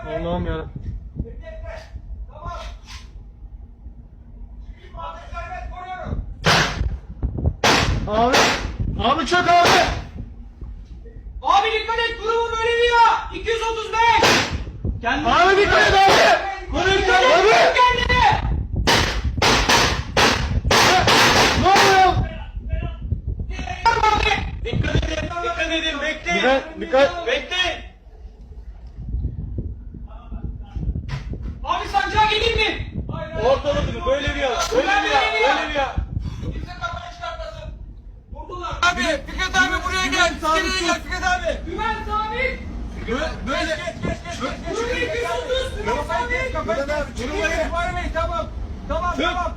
Allah'ım ya. Abi çök abi. Abi dikkat et, grubu böyle diyor. 235. Kendine. Abi dikkat et abi. Dikkat et kendine. Ne oluyor? Dikkat edin, dikkat edin, bekleyin. Dikkat. Bekleyin. Abi sancağa gelin mi? Ortalık böyle bir ya. Böyle bir ya. Kimse kafayı çıkartmasın. Vurdular. Abi, Fikret abi buraya gel. Nereye gel Fikret abi? Güven sabit. Böyle. Grubu 230. Güven sabit. Fikret abi çıkıyor. Tamam. Tamam.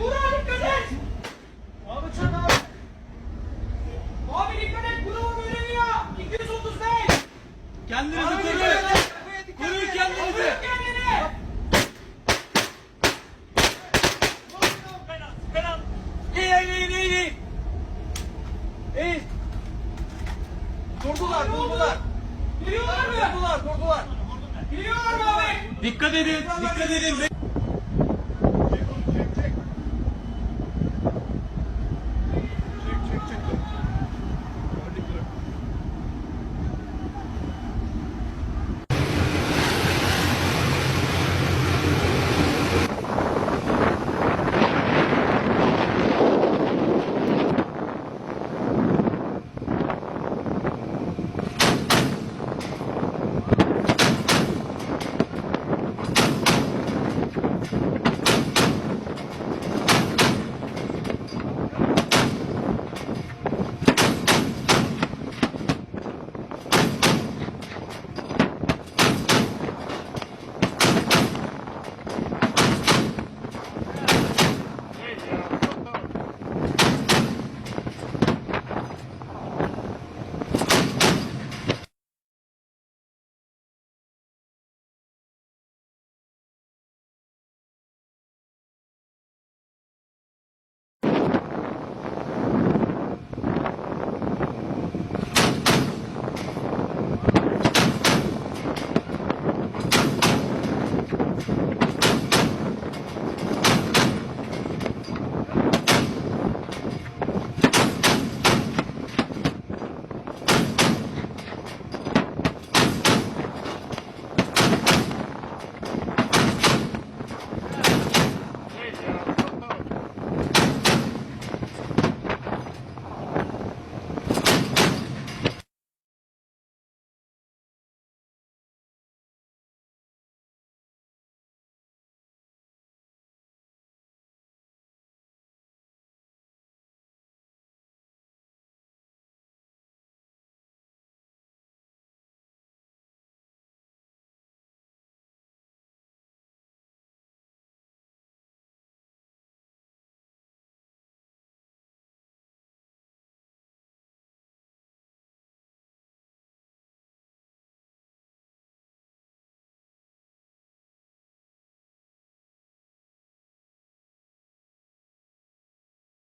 Vur abi dikkat et. Abi çök abi. Abi dikkat et, grubu böyle diyor. 235. Kendinizi Abi koruyun. dikkat et. Koruyun kendinizi. Kendine. İyi. Durdular. Geliyorlar mı? Durdular. Geliyorlar mı abi? Dikkat edin.